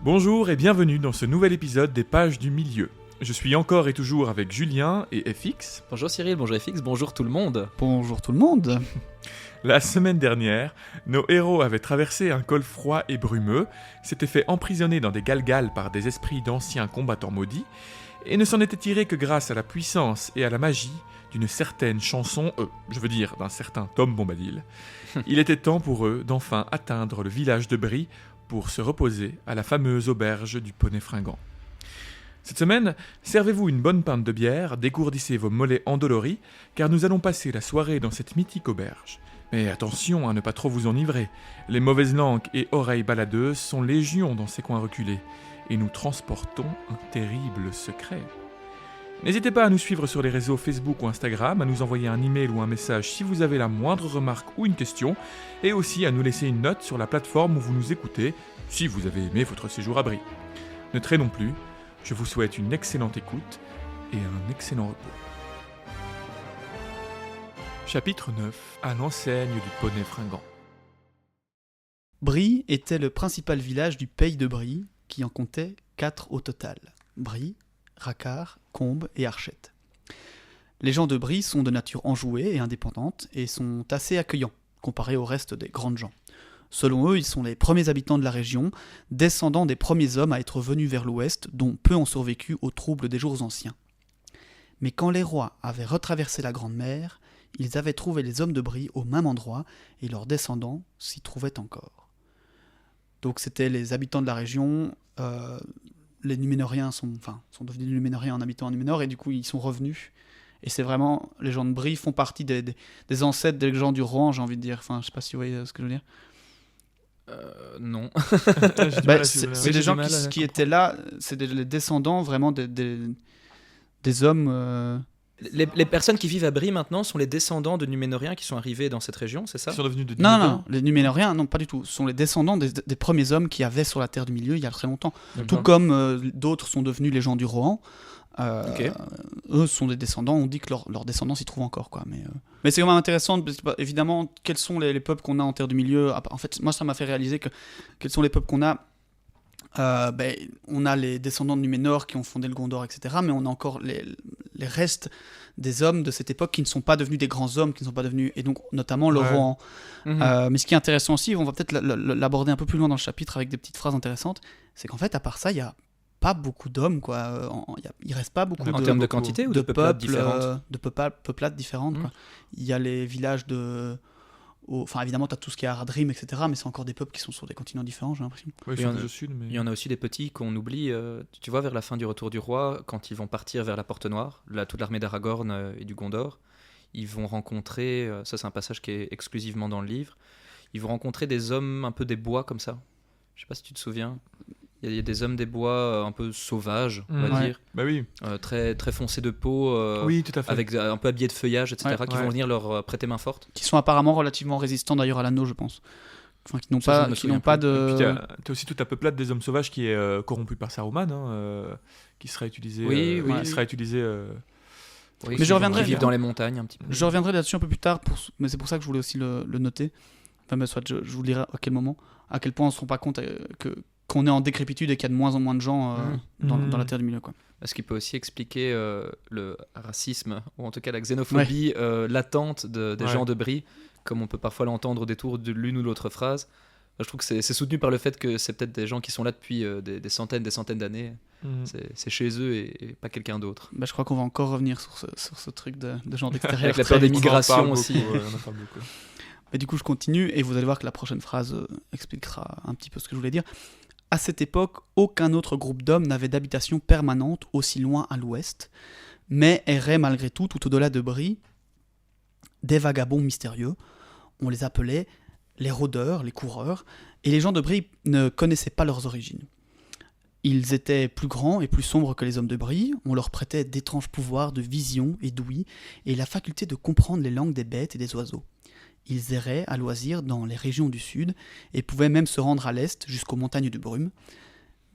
Bonjour et bienvenue dans ce nouvel épisode des Pages du Milieu. Je suis encore et toujours avec Julien et FX. Bonjour Cyril, bonjour FX, bonjour tout le monde. Bonjour tout le monde. La semaine dernière, nos héros avaient traversé un col froid et brumeux, s'étaient fait emprisonner dans des galgales par des esprits d'anciens combattants maudits, et ne s'en étaient tirés que grâce à la puissance et à la magie d'une certaine chanson, d'un certain Tom Bombadil. Il était temps pour eux d'enfin atteindre le village de Brie pour se reposer à la fameuse auberge du Poney Fringant. Cette semaine, servez-vous une bonne pinte de bière, dégourdissez vos mollets endoloris, car nous allons passer la soirée dans cette mythique auberge. Mais attention à ne pas trop vous enivrer, les mauvaises langues et oreilles baladeuses sont légion dans ces coins reculés, et nous transportons un terrible secret. N'hésitez pas à nous suivre sur les réseaux Facebook ou Instagram, à nous envoyer un email ou un message si vous avez la moindre remarque ou une question, et aussi à nous laisser une note sur la plateforme où vous nous écoutez, si vous avez aimé votre séjour à Brie. Ne traînons plus, je vous souhaite une excellente écoute et un excellent repos. Chapitre 9. À l'enseigne du Poney Fringant. Brie était le principal village du pays de Brie, qui en comptait 4 au total. Brie, Racard, Combes et Archette. Les gens de Brie sont de nature enjouée et indépendante et sont assez accueillants, comparés au reste des grandes gens. Selon eux, ils sont les premiers habitants de la région, descendants des premiers hommes à être venus vers l'ouest, dont peu ont survécu aux troubles des jours anciens. Mais quand les rois avaient retraversé la Grande Mer, ils avaient trouvé les hommes de Brie au même endroit et leurs descendants s'y trouvaient encore. Donc c'était les habitants de la région, les Numénoriens sont devenus Numénoriens en habitant en Numénor et du coup ils sont revenus. Et c'est vraiment, les gens de Brie font partie des ancêtres des gens du Rohan, j'ai envie de dire. Enfin, je sais pas si vous voyez ce que je veux dire. Non. C'est des gens qui étaient là, c'est les descendants vraiment des hommes. Les personnes qui vivent à Brie maintenant sont les descendants de Numénoriens qui sont arrivés dans cette région, c'est ça ? Ils sont devenus de Non, les Numénoriens, non, pas du tout. Ce sont les descendants des premiers hommes qui avaient sur la Terre du Milieu il y a très longtemps. Tout comme d'autres sont devenus les gens du Rohan. Okay. Eux sont des descendants, on dit que leurs descendants s'y trouvent encore, quoi. Mais c'est quand même intéressant, évidemment, quels sont les peuples qu'on a en Terre du Milieu. En fait, moi ça m'a fait réaliser quels sont les peuples qu'on a. On a les descendants de Numénor qui ont fondé le Gondor, etc. Mais on a encore les restes des hommes de cette époque qui ne sont pas devenus des grands hommes, qui ne sont pas devenus, et donc notamment le Rohan. Mais ce qui est intéressant aussi, on va peut-être l'aborder un peu plus loin dans le chapitre avec des petites phrases intéressantes, c'est qu'en fait, à part ça, il n'y a pas beaucoup d'hommes, quoi. Il reste pas beaucoup en termes de quantité ou de peuplades différentes peuplades différentes, quoi. Il y a les villages enfin évidemment tu as tout ce qui est Haradrim, etc., mais c'est encore des peuples qui sont sur des continents différents, j'ai l'impression. Ouais, il y en a aussi des petits qu'on oublie, tu vois, vers la fin du Retour du Roi, quand ils vont partir vers la Porte Noire, toute l'armée d'Aragorn et du Gondor, ils vont rencontrer, ça c'est un passage qui est exclusivement dans le livre, ils vont rencontrer des hommes un peu des bois comme ça, je sais pas si tu te souviens. Il y a des hommes des bois un peu sauvages, on va dire. Bah oui. Très, très foncés de peau, oui, tout à fait. avec un peu habillés de feuillage, etc., qui vont venir leur prêter main forte. Qui sont apparemment relativement résistants d'ailleurs à l'anneau, je pense. Enfin, qui n'ont pas de... Et puis t'as aussi toute la peuplade des hommes sauvages qui est corrompue par Saruman, qui sera utilisé... qui sera utilisé... mais je reviendrai... Qui vivent dans les montagnes un petit peu. Je reviendrai là-dessus un peu plus tard, mais c'est pour ça que je voulais aussi le noter. Enfin, soit je vous dirai à quel moment, à quel point on ne se rend pas compte qu'on est en décrépitude et qu'il y a de moins en moins de gens dans la Terre du Milieu, quoi. Ce qui peut aussi expliquer le racisme, ou en tout cas la xénophobie latente des gens de Brie, comme on peut parfois l'entendre au détour de l'une ou l'autre phrase. Je trouve que c'est soutenu par le fait que c'est peut-être des gens qui sont là depuis des centaines d'années. C'est chez eux et pas quelqu'un d'autre. Je crois qu'on va encore revenir sur ce truc de gens d'extérieur. Avec la peur des migrations aussi. On en parle beaucoup. Mais du coup, je continue et vous allez voir que la prochaine phrase expliquera un petit peu ce que je voulais dire. À cette époque, aucun autre groupe d'hommes n'avait d'habitation permanente aussi loin à l'ouest, mais erraient malgré tout au-delà de Brie des vagabonds mystérieux. On les appelait les rôdeurs, les coureurs, et les gens de Brie ne connaissaient pas leurs origines. Ils étaient plus grands et plus sombres que les hommes de Brie, on leur prêtait d'étranges pouvoirs de vision et d'ouïe, et la faculté de comprendre les langues des bêtes et des oiseaux. Ils erraient à loisir dans les régions du sud et pouvaient même se rendre à l'est jusqu'aux montagnes de brume.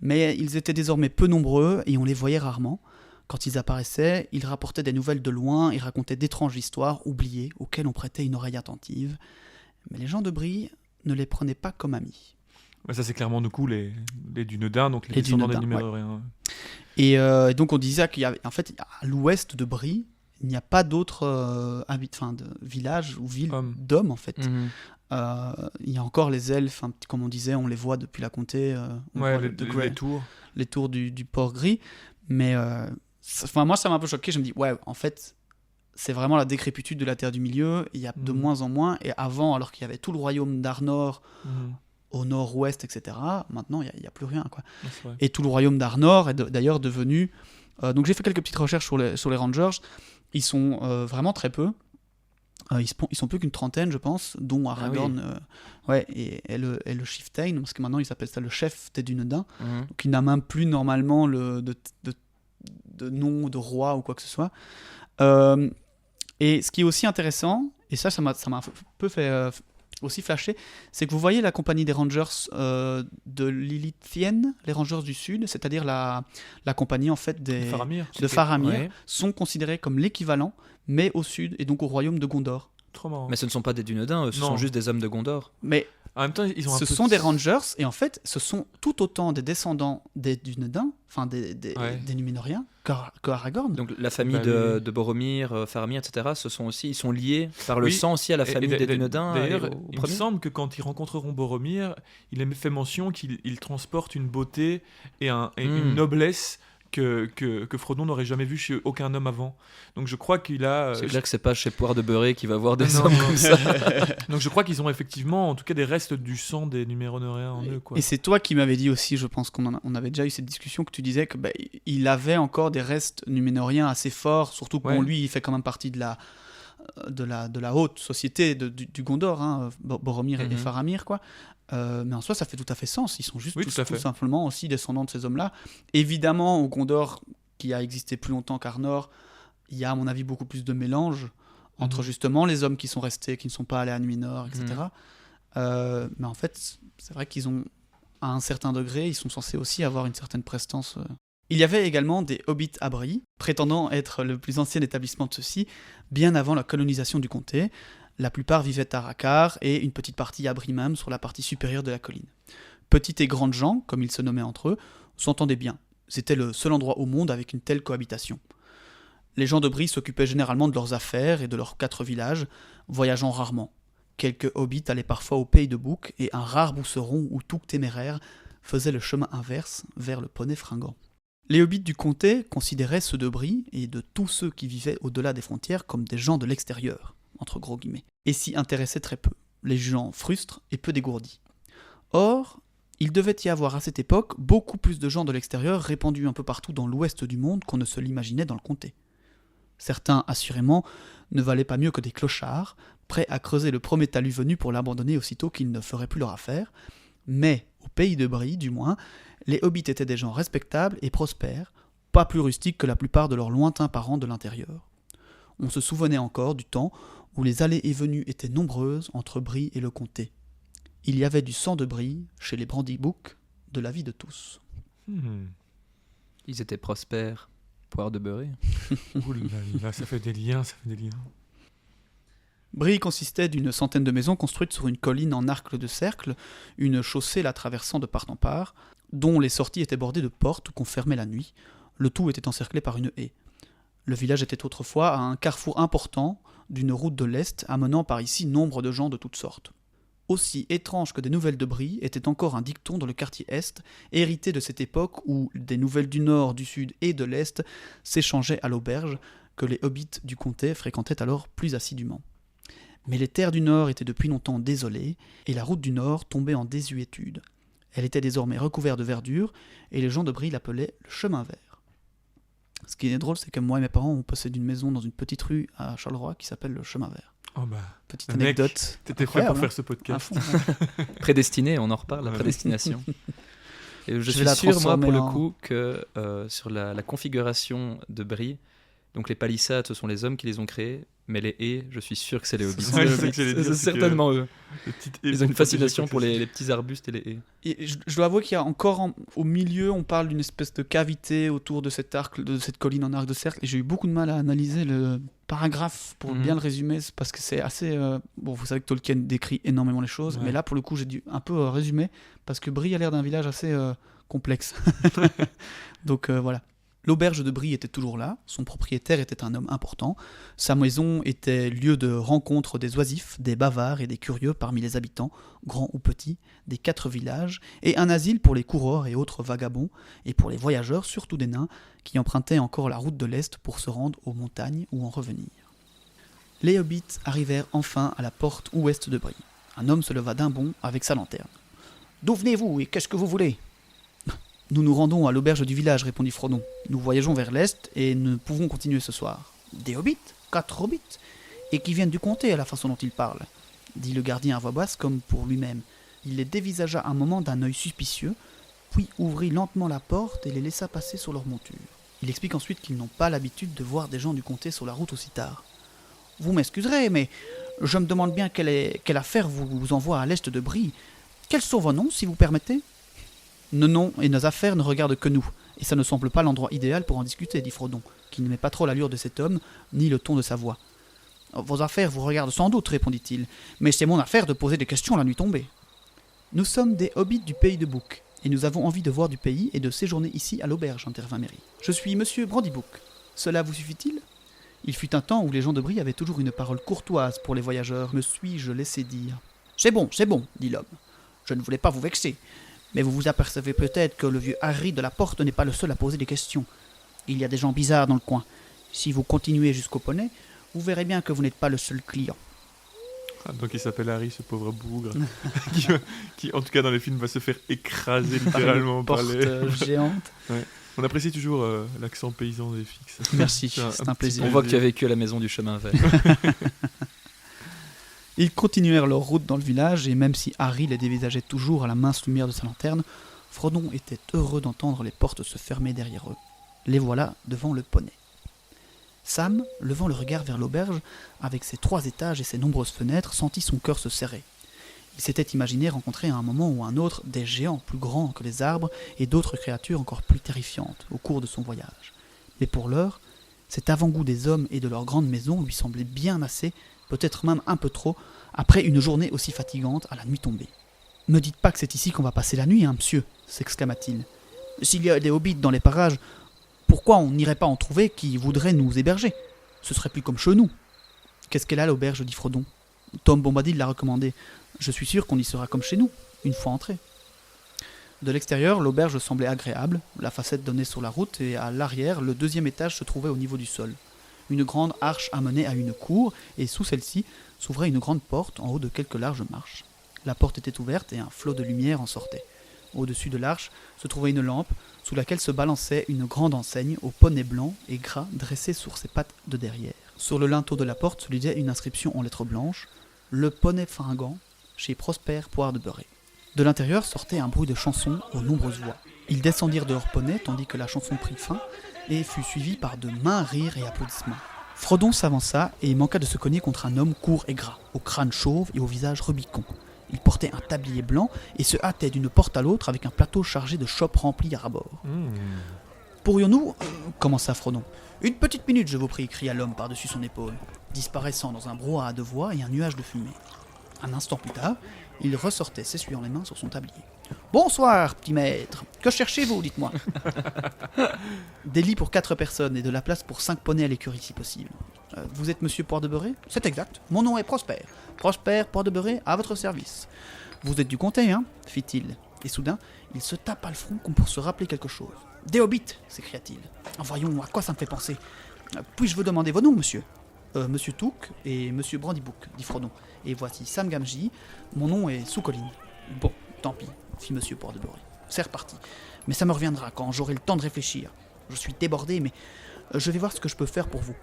Mais ils étaient désormais peu nombreux et on les voyait rarement. Quand ils apparaissaient, ils rapportaient des nouvelles de loin et racontaient d'étranges histoires oubliées auxquelles on prêtait une oreille attentive. Mais les gens de Brie ne les prenaient pas comme amis. Ouais, ça, c'est clairement du coup les Dunedins, donc les Les descendants des Dunedins, Numéroréens. Et donc on disait qu'il y avait, en fait, à l'ouest de Brie, il n'y a pas d'autres de villages ou villes d'hommes, en fait. Mhm. Il y a encore les elfes, comme on disait, on les voit depuis la comté. On voit Les tours. les tours du port gris. Mais moi, ça m'a un peu choqué. Je me dis, ouais, en fait, c'est vraiment la décrépitude de la Terre du Milieu. Il y a de moins en moins. Et avant, alors qu'il y avait tout le royaume d'Arnor au nord-ouest, etc., maintenant, il n'y a plus rien, quoi. Et tout le royaume d'Arnor est d'ailleurs devenu... donc j'ai fait quelques petites recherches sur les Rangers. Ils sont vraiment très peu. Ils sont plus qu'une trentaine, je pense, dont Aragorn et le chieftain, parce que maintenant ils s'appellent ça le chef des Dunedins. Donc il n'a même plus normalement de nom de roi ou quoi que ce soit. Et ce qui est aussi intéressant, et ça m'a un peu fait aussi flasher, c'est que vous voyez la compagnie des Rangers de Lilithienne, les Rangers du Sud, c'est-à-dire la compagnie en fait de Faramir, sont considérés comme l'équivalent, mais au sud et donc au royaume de Gondor. Trop marrant. Mais ce ne sont pas des Dunedins, ce sont juste des hommes de Gondor. Mais en même temps, ce sont des Rangers, et en fait, ce sont tout autant des descendants des Dunedins, enfin des Núménoriens, qu'Aragorn. Donc la famille de Boromir, Faramir, etc., ils sont liés par le sang aussi à la famille des Dunedins. D'ailleurs, il me semble que quand ils rencontreront Boromir, il a fait mention qu'il transporte une beauté et une noblesse que Frodon n'aurait jamais vu chez aucun homme avant. Donc je crois qu'il a... C'est clair que c'est pas chez Poire de Beurré qu'il va voir des hommes comme ça. Donc je crois qu'ils ont effectivement, en tout cas, des restes du sang des Numéronéens en eux, quoi. Et c'est toi qui m'avais dit aussi, je pense qu'on avait déjà eu cette discussion, que tu disais que il avait encore des restes numénoriens assez forts, surtout que lui, il fait quand même partie de la haute société du Gondor, hein, Boromir et Faramir, quoi. Mais en soi, ça fait tout à fait sens. Ils sont juste tout simplement aussi descendants de ces hommes-là. Évidemment, au Gondor, qui a existé plus longtemps qu'Arnor, il y a, à mon avis, beaucoup plus de mélange entre justement les hommes qui sont restés, qui ne sont pas allés à Numénor, etc. Mais en fait, c'est vrai qu'ils ont, à un certain degré, ils sont censés aussi avoir une certaine prestance. Il y avait également des hobbits à Brie, prétendant être le plus ancien établissement de ceux-ci, bien avant la colonisation du comté. La plupart vivaient à Racar et une petite partie à Brie même, sur la partie supérieure de la colline. Petites et grandes gens, comme ils se nommaient entre eux, s'entendaient bien. C'était le seul endroit au monde avec une telle cohabitation. Les gens de Brie s'occupaient généralement de leurs affaires et de leurs 4 villages, voyageant rarement. Quelques hobbits allaient parfois au pays de Bouc et un rare bousseron ou touc téméraire faisait le chemin inverse vers le poney fringant. Les hobbits du comté considéraient ceux de Brie et de tous ceux qui vivaient au-delà des frontières comme des gens de l'extérieur, entre gros guillemets, et s'y intéressaient très peu, les jugeant frustres et peu dégourdis. Or, il devait y avoir à cette époque beaucoup plus de gens de l'extérieur répandus un peu partout dans l'ouest du monde qu'on ne se l'imaginait dans le comté. Certains, assurément, ne valaient pas mieux que des clochards, prêts à creuser le premier talus venu pour l'abandonner aussitôt qu'ils ne feraient plus leur affaire, mais, au pays de Brie, du moins, les hobbits étaient des gens respectables et prospères, pas plus rustiques que la plupart de leurs lointains parents de l'intérieur. On se souvenait encore du temps où les allées et venues étaient nombreuses entre Brie et le comté. Il y avait du sang de Brie chez les Brandy-Bouc, de la vie de tous. Ils étaient prospères, Poire de Beurré. Ouh là, ça fait des liens. Brie consistait d'une centaine de maisons construites sur une colline en arc de cercle, une chaussée la traversant de part en part, dont les sorties étaient bordées de portes qu'on fermait la nuit. Le tout était encerclé par une haie. Le village était autrefois à un carrefour important d'une route de l'Est amenant par ici nombre de gens de toutes sortes. Aussi étrange que des nouvelles de Brie était encore un dicton dans le quartier Est, hérité de cette époque où des nouvelles du Nord, du Sud et de l'Est s'échangeaient à l'auberge, que les hobbits du comté fréquentaient alors plus assidûment. Mais les terres du Nord étaient depuis longtemps désolées, et la route du Nord tombait en désuétude. Elle était désormais recouverte de verdure, et les gens de Brie l'appelaient le chemin vert. Ce qui est drôle, c'est que moi et mes parents, on possède une maison dans une petite rue à Charleroi qui s'appelle le chemin vert. Oh bah, petite anecdote. T'étais prêt pour faire ce podcast. Prédestiné, on en reparle, la prédestination. Et je suis sûr, moi, pour le coup, que sur la configuration de Brie, donc les palissades, ce sont les hommes qui les ont créées, Mais les haies, je suis sûr que c'est les hobbits. Ouais, c'est ça que j'allais dire, C'est c'est que certainement eux. Les petites haies Ils ont une pour fascination protéger pour quoi que les petits arbustes et les haies. Et je dois avouer qu'il y a encore au milieu, on parle d'une espèce de cavité autour de cet arc, de cette colline en arc de cercle. Et j'ai eu beaucoup de mal à analyser le paragraphe pour bien le résumer, c'est parce que c'est assez. Bon, vous savez que Tolkien décrit énormément les choses, Ouais. mais là, pour le coup, j'ai dû un peu résumer parce que Brie a l'air d'un village assez complexe. Donc voilà. L'auberge de Brie était toujours là, son propriétaire était un homme important, sa maison était lieu de rencontre des oisifs, des bavards et des curieux parmi les habitants, grands ou petits, des 4 villages, et un asile pour les coureurs et autres vagabonds, et pour les voyageurs, surtout des nains, qui empruntaient encore la route de l'Est pour se rendre aux montagnes ou en revenir. Les hobbits arrivèrent enfin à la porte ouest de Brie. Un homme se leva d'un bond avec sa lanterne. « D'où venez-vous et qu'est-ce que vous voulez ?» « Nous nous rendons à l'auberge du village, répondit Frodon. Nous voyageons vers l'est et ne pouvons continuer ce soir. Des hobbits 4 hobbits et qui viennent du comté à la façon dont ils parlent, dit le gardien à voix basse comme pour lui-même. Il les dévisagea un moment d'un œil suspicieux, puis ouvrit lentement la porte et les laissa passer sur leur monture. Il explique ensuite qu'ils n'ont pas l'habitude de voir des gens du comté sur la route aussi tard. Vous m'excuserez, mais je me demande bien quelle affaire vous envoie à l'est de Brie. Quels sont vos noms, si vous permettez ? Nos noms et nos affaires ne regardent que nous, et ça ne semble pas l'endroit idéal pour en discuter, dit Frodon, qui n'aimait pas trop l'allure de cet homme, ni le ton de sa voix. Vos affaires vous regardent sans doute, répondit-il, mais c'est mon affaire de poser des questions la nuit tombée. Nous sommes des hobbits du pays de Bouc, et nous avons envie de voir du pays et de séjourner ici à l'auberge, intervint Merry. Je suis monsieur Brandybook. Cela vous suffit-il ? Il fut un temps où les gens de Brie avaient toujours une parole courtoise pour les voyageurs, me suis-je laissé dire. C'est bon, dit l'homme. Je ne voulais pas vous vexer. Mais vous vous apercevez peut-être que le vieux Harry de la Porte n'est pas le seul à poser des questions. Il y a des gens bizarres dans le coin. Si vous continuez jusqu'au poney, vous verrez bien que vous n'êtes pas le seul client. Ah, donc il s'appelle Harry, ce pauvre bougre, qui en tout cas dans les films va se faire écraser littéralement par Porte les... géante. Ouais. On apprécie toujours l'accent paysan des fixes. Merci, c'est un plaisir. On voit que tu as vécu à la maison du chemin vert. Ils continuèrent leur route dans le village, et même si Harry les dévisageait toujours à la mince lumière de sa lanterne, Frodon était heureux d'entendre les portes se fermer derrière eux. Les voilà devant le poney. Sam, levant le regard vers l'auberge, avec ses 3 étages et ses nombreuses fenêtres, sentit son cœur se serrer. Il s'était imaginé rencontrer à un moment ou à un autre des géants plus grands que les arbres et d'autres créatures encore plus terrifiantes au cours de son voyage. Mais pour l'heure, cet avant-goût des hommes et de leur grande maison lui semblait bien assez, peut-être même un peu trop, après une journée aussi fatigante à la nuit tombée. « Me dites pas que c'est ici qu'on va passer la nuit, hein, monsieur » s'exclama-t-il. « S'il y a des hobbits dans les parages, pourquoi on n'irait pas en trouver qui voudraient nous héberger ? Ce serait plus comme chez nous. »« Qu'est-ce qu'elle a, l'auberge » dit Frodon. « Tom Bombadil l'a recommandé. Je suis sûr qu'on y sera comme chez nous, une fois entré. » De l'extérieur, l'auberge semblait agréable, la facette donnait sur la route, et à l'arrière, le 2e étage se trouvait au niveau du sol. Une grande arche amenait à une cour, et sous celle-ci s'ouvrait une grande porte en haut de quelques larges marches. La porte était ouverte et un flot de lumière en sortait. Au-dessus de l'arche se trouvait une lampe, sous laquelle se balançait une grande enseigne au poney blanc et gras dressé sur ses pattes de derrière. Sur le linteau de la porte se lisait une inscription en lettres blanches « Le poney fringant, chez Prosper Poire de Beurré ». De l'intérieur sortait un bruit de chansons aux nombreuses voix. Ils descendirent de leur poney tandis que la chanson prit fin et fut suivie par de maints rires et applaudissements. Frodon s'avança et manqua de se cogner contre un homme court et gras, au crâne chauve et au visage rubicond. Il portait un tablier blanc et se hâtait d'une porte à l'autre avec un plateau chargé de chopes remplis à ras-bord. Pourrions-nous commença Frodon. Une petite minute, je vous prie, cria l'homme par-dessus son épaule, disparaissant dans un brouhaha de voix et un nuage de fumée. Un instant plus tard, il ressortait s'essuyant les mains sur son tablier. « Bonsoir, petit maître. Que cherchez-vous, dites-moi » Des lits pour 4 personnes et de la place pour 5 poneys à l'écurie, si possible. Vous êtes monsieur Poire de Beurré ? C'est exact. Mon nom est Prosper. Prosper Poire de Beurré, à votre service. Vous êtes du comté, hein ? Fit-il. Et soudain, il se tapa le front comme pour se rappeler quelque chose. Des hobbits, s'écria-t-il. Voyons, à quoi ça me fait penser ? Puis-je vous demander vos noms, monsieur ? Monsieur Took et monsieur Brandybook, dit Frodon. Et voici Sam Gamgee, mon nom est Sous-Colline. Bon, tant pis, fit monsieur Poire de Beurré. C'est reparti. Mais ça me reviendra quand j'aurai le temps de réfléchir. Je suis débordé, mais je vais voir ce que je peux faire pour vous.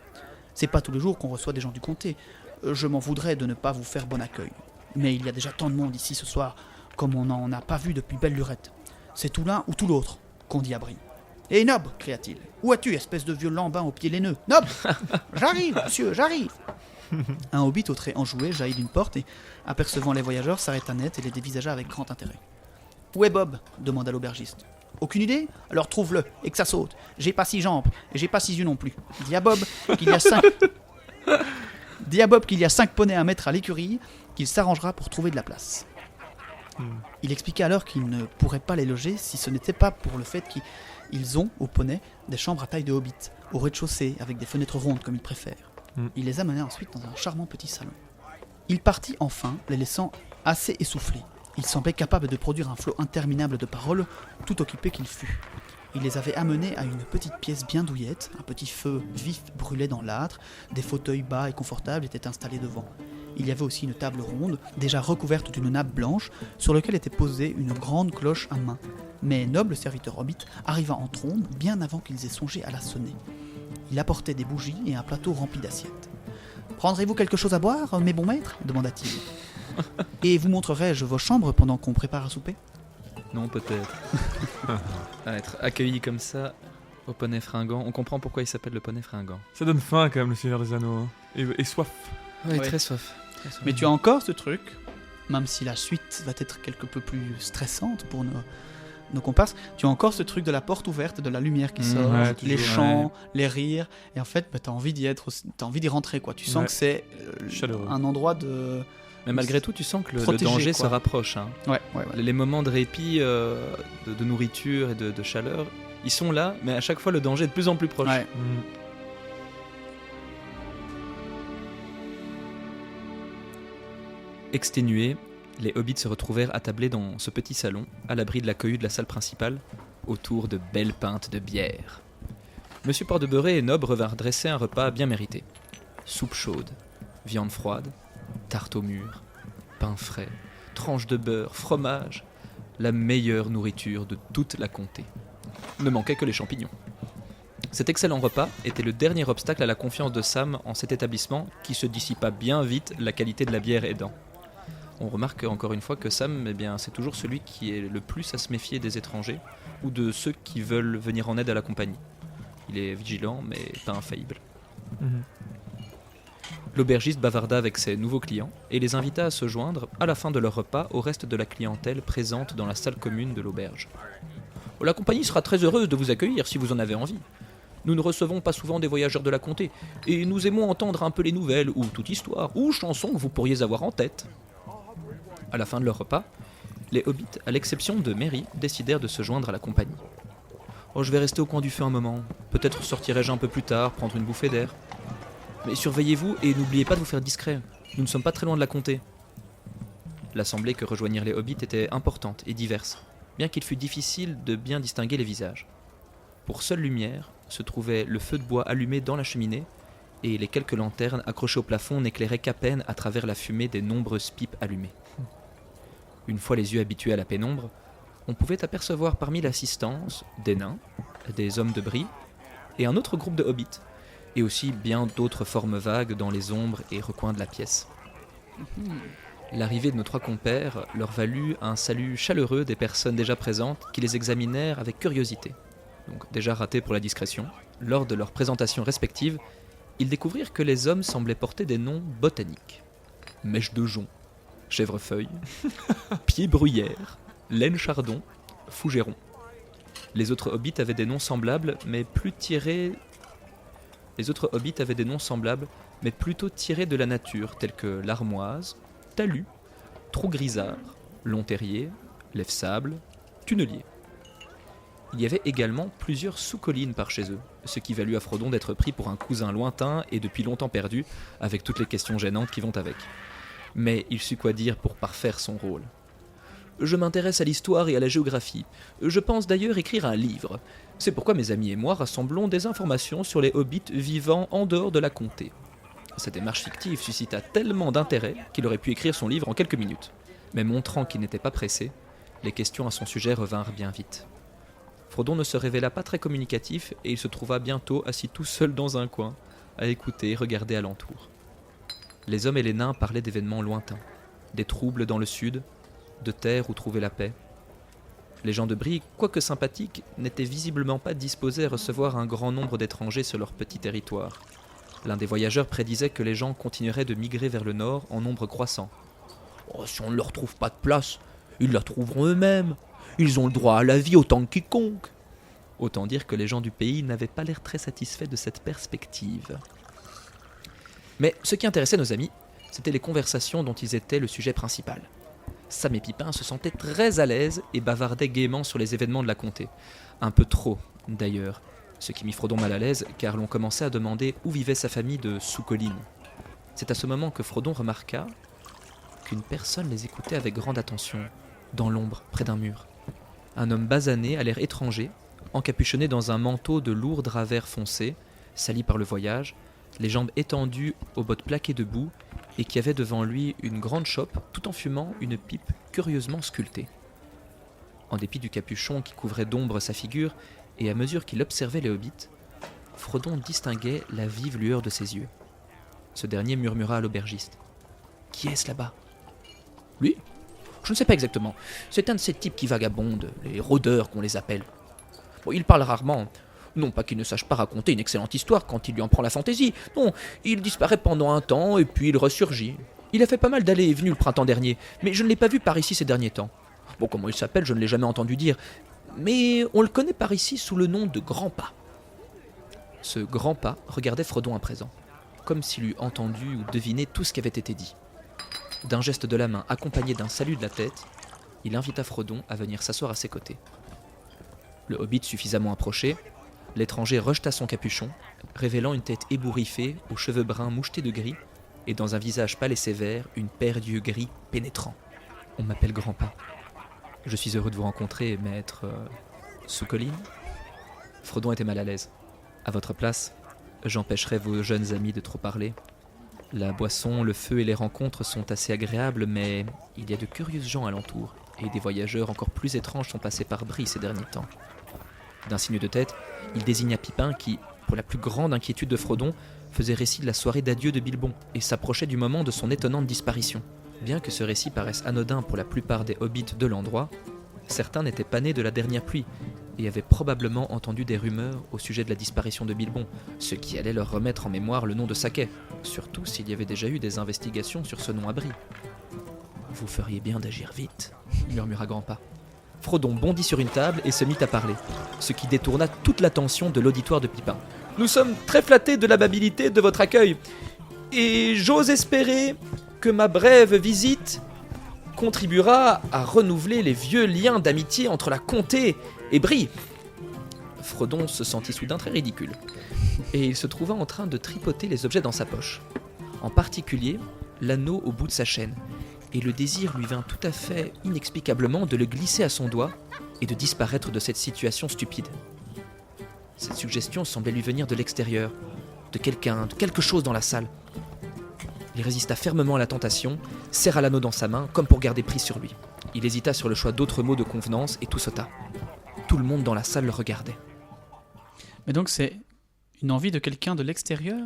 C'est pas tous les jours qu'on reçoit des gens du comté. Je m'en voudrais de ne pas vous faire bon accueil. Mais il y a déjà tant de monde ici ce soir, comme on n'en a pas vu depuis belle lurette. C'est tout l'un ou tout l'autre, qu'on dit à Brie. « Hé Nob !» cria-t-il. « Où es-tu, espèce de vieux lambin aux pieds laineux ? Nob ! J'arrive, monsieur, j'arrive !» Un hobbit au trait enjoué jaillit d'une porte et, apercevant les voyageurs, s'arrêta net et les dévisagea avec grand intérêt. « Où est Bob » demanda l'aubergiste. « Aucune idée ? Alors trouve-le, et que ça saute. J'ai pas 6 jambes, et j'ai pas 6 yeux non plus. Dis à Bob qu'il y a 5... Dis à Bob qu'il y a 5 poneys à mettre à l'écurie, qu'il s'arrangera pour trouver de la place. » Il expliqua alors qu'il ne pourrait pas les loger si ce n'était pas pour le fait qu'ils ont, aux poneys, des chambres à taille de hobbit, au rez-de-chaussée, avec des fenêtres rondes comme ils préfèrent. Il les amena ensuite dans un charmant petit salon. Il partit enfin, les laissant assez essoufflés. Il semblait capable de produire un flot interminable de paroles, tout occupé qu'il fût. Il les avait amenés à une petite pièce bien douillette, un petit feu vif brûlait dans l'âtre, des fauteuils bas et confortables étaient installés devant. Il y avait aussi une table ronde, déjà recouverte d'une nappe blanche, sur laquelle était posée une grande cloche à main. Mais noble serviteur hobbit arriva en trombe bien avant qu'ils aient songé à la sonner. Il apportait des bougies et un plateau rempli d'assiettes. « Prendrez-vous quelque chose à boire, mes bons maîtres » demanda-t-il. « Et vous montrerai-je vos chambres pendant qu'on prépare à souper ?» Non, peut-être. À être accueilli comme ça au poney fringant, on comprend pourquoi il s'appelle le poney fringant. Ça donne faim quand même, le Seigneur des Anneaux. Hein. Et soif. Oui, Ouais. très soif. Mais tu as encore ce truc, même si la suite va être quelque peu plus stressante pour nos comparses, tu as encore ce truc de la porte ouverte, de la lumière qui sort, ouais, les toujours, chants, les rires, et en fait, bah, t'as envie d'y être, t'as envie d'y rentrer, quoi. Tu sens Ouais. que c'est Chaleureux. un endroit de... Mais malgré tout, tu sens que le Protégé, danger quoi. se rapproche. Hein. Ouais. Les moments de répit, de nourriture et de chaleur, ils sont là, mais à chaque fois, le danger est de plus en plus proche. Ouais. Exténués, les hobbits se retrouvèrent attablés dans ce petit salon, à l'abri de la cohue de la salle principale, autour de belles pintes de bière. Monsieur Port-de-Beurré et Nob revinrent dresser un repas bien mérité. Soupe chaude, viande froide, tarte au mûr, pain frais, tranches de beurre, fromage, la meilleure nourriture de toute la comté. Ne manquait que les champignons. Cet excellent repas était le dernier obstacle à la confiance de Sam en cet établissement qui se dissipa bien vite, la qualité de la bière aidant. On remarque encore une fois que Sam, eh bien, c'est toujours celui qui est le plus à se méfier des étrangers ou de ceux qui veulent venir en aide à la compagnie. Il est vigilant, mais pas infaillible. L'aubergiste bavarda avec ses nouveaux clients et les invita à se joindre, à la fin de leur repas, au reste de la clientèle présente dans la salle commune de l'auberge. « La compagnie sera très heureuse de vous accueillir si vous en avez envie. Nous ne recevons pas souvent des voyageurs de la comté, et nous aimons entendre un peu les nouvelles, ou toute histoire, ou chanson que vous pourriez avoir en tête. » À la fin de leur repas, les hobbits, à l'exception de Merry, décidèrent de se joindre à la compagnie. « Oh, je vais rester au coin du feu un moment. Peut-être sortirai-je un peu plus tard, prendre une bouffée d'air. Mais surveillez-vous et n'oubliez pas de vous faire discret. Nous ne sommes pas très loin de la comté. » L'assemblée que rejoignirent les hobbits était importante et diverse, bien qu'il fût difficile de bien distinguer les visages. Pour seule lumière se trouvait le feu de bois allumé dans la cheminée, et les quelques lanternes accrochées au plafond n'éclairaient qu'à peine à travers la fumée des nombreuses pipes allumées. Une fois les yeux habitués à la pénombre, on pouvait apercevoir parmi l'assistance des nains, des hommes de bris, et un autre groupe de hobbits, et aussi bien d'autres formes vagues dans les ombres et recoins de la pièce. L'arrivée de nos trois compères leur valut un salut chaleureux des personnes déjà présentes qui les examinèrent avec curiosité. Donc déjà ratés pour la discrétion, lors de leurs présentations respectives, ils découvrirent que les hommes semblaient porter des noms botaniques. Mèche de jonc, chèvrefeuille, pied bruyère, laine chardon, fougéron. Les autres hobbits avaient des noms semblables, mais plutôt tirés de la nature, tels que l'armoise, talus, trou grisard, long terrier, lève-sable, tunnelier. Il y avait également plusieurs sous-collines par chez eux, ce qui valut à Frodon d'être pris pour un cousin lointain et depuis longtemps perdu, avec toutes les questions gênantes qui vont avec. Mais il sut quoi dire pour parfaire son rôle. « Je m'intéresse à l'histoire et à la géographie. Je pense d'ailleurs écrire un livre. C'est pourquoi mes amis et moi rassemblons des informations sur les hobbits vivant en dehors de la comté. » Cette démarche fictive suscita tellement d'intérêt qu'il aurait pu écrire son livre en quelques minutes. Mais montrant qu'il n'était pas pressé, les questions à son sujet revinrent bien vite. Frodon ne se révéla pas très communicatif et il se trouva bientôt assis tout seul dans un coin, à écouter et regarder alentour. Les hommes et les nains parlaient d'événements lointains, des troubles dans le sud, de terres où trouver la paix. Les gens de Brie, quoique sympathiques, n'étaient visiblement pas disposés à recevoir un grand nombre d'étrangers sur leur petit territoire. L'un des voyageurs prédisait que les gens continueraient de migrer vers le nord en nombre croissant. Oh, si on ne leur trouve pas de place, ils la trouveront eux-mêmes. Ils ont le droit à la vie autant que quiconque. Autant dire que les gens du pays n'avaient pas l'air très satisfaits de cette perspective. Mais ce qui intéressait nos amis, c'était les conversations dont ils étaient le sujet principal. Sam et Pipin se sentaient très à l'aise et bavardaient gaiement sur les événements de la comté. Un peu trop, d'ailleurs. Ce qui mit Frodon mal à l'aise, car l'on commençait à demander où vivait sa famille de sous-colline. C'est à ce moment que Frodon remarqua qu'une personne les écoutait avec grande attention, dans l'ombre, près d'un mur. Un homme basané, à l'air étranger, encapuchonné dans un manteau de lourd drap vert foncé, sali par le voyage, les jambes étendues aux bottes plaquées de boue, et qui avait devant lui une grande chope, tout en fumant une pipe curieusement sculptée. En dépit du capuchon qui couvrait d'ombre sa figure, et à mesure qu'il observait les hobbits, Frodon distinguait la vive lueur de ses yeux. Ce dernier murmura à l'aubergiste. « Qui est-ce là-bas » ? Lui ? Je ne sais pas exactement. C'est un de ces types qui vagabondent, les rôdeurs qu'on les appelle. Bon, il parle rarement. Non pas qu'il ne sache pas raconter une excellente histoire quand il lui en prend la fantaisie. Non, il disparaît pendant un temps et puis il ressurgit. Il a fait pas mal d'allées et venues le printemps dernier, mais je ne l'ai pas vu par ici ces derniers temps. Bon, comment il s'appelle, je ne l'ai jamais entendu dire. Mais on le connaît par ici sous le nom de Grand Pas. Ce Grand Pas regardait Frodon à présent, comme s'il eût entendu ou deviné tout ce qui avait été dit. D'un geste de la main accompagné d'un salut de la tête, il invita Frodon à venir s'asseoir à ses côtés. Le hobbit suffisamment approché, l'étranger rejeta son capuchon, révélant une tête ébouriffée, aux cheveux bruns mouchetés de gris, et dans un visage pâle et sévère, une paire d'yeux gris pénétrants. « On m'appelle Grand Pas. Je suis heureux de vous rencontrer, maître... sous-colline » Frodon était mal à l'aise. « À votre place, j'empêcherai vos jeunes amis de trop parler. La boisson, le feu et les rencontres sont assez agréables, mais il y a de curieuses gens alentour, et des voyageurs encore plus étranges sont passés par Brie ces derniers temps. » D'un signe de tête, il désigna Pipin qui, pour la plus grande inquiétude de Frodon, faisait récit de la soirée d'adieu de Bilbon et s'approchait du moment de son étonnante disparition. Bien que ce récit paraisse anodin pour la plupart des hobbits de l'endroit, certains n'étaient pas nés de la dernière pluie et avaient probablement entendu des rumeurs au sujet de la disparition de Bilbon, ce qui allait leur remettre en mémoire le nom de Saquet, surtout s'il y avait déjà eu des investigations sur ce nom à Brie. « Vous feriez bien d'agir vite », murmura Grand Pas. Frodon bondit sur une table et se mit à parler, ce qui détourna toute l'attention de l'auditoire de Pipin. « Nous sommes très flattés de l'amabilité de votre accueil, et j'ose espérer que ma brève visite contribuera à renouveler les vieux liens d'amitié entre la comté et Brie. » Frodon se sentit soudain très ridicule, et il se trouva en train de tripoter les objets dans sa poche, en particulier l'anneau au bout de sa chaîne, et le désir lui vint tout à fait inexplicablement de le glisser à son doigt et de disparaître de cette situation stupide. Cette suggestion semblait lui venir de l'extérieur, de quelqu'un, de quelque chose dans la salle. Il résista fermement à la tentation, serra l'anneau dans sa main comme pour garder prise sur lui. Il hésita sur le choix d'autres mots de convenance et tout sauta. Tout le monde dans la salle le regardait. Mais donc c'est une envie de quelqu'un de l'extérieur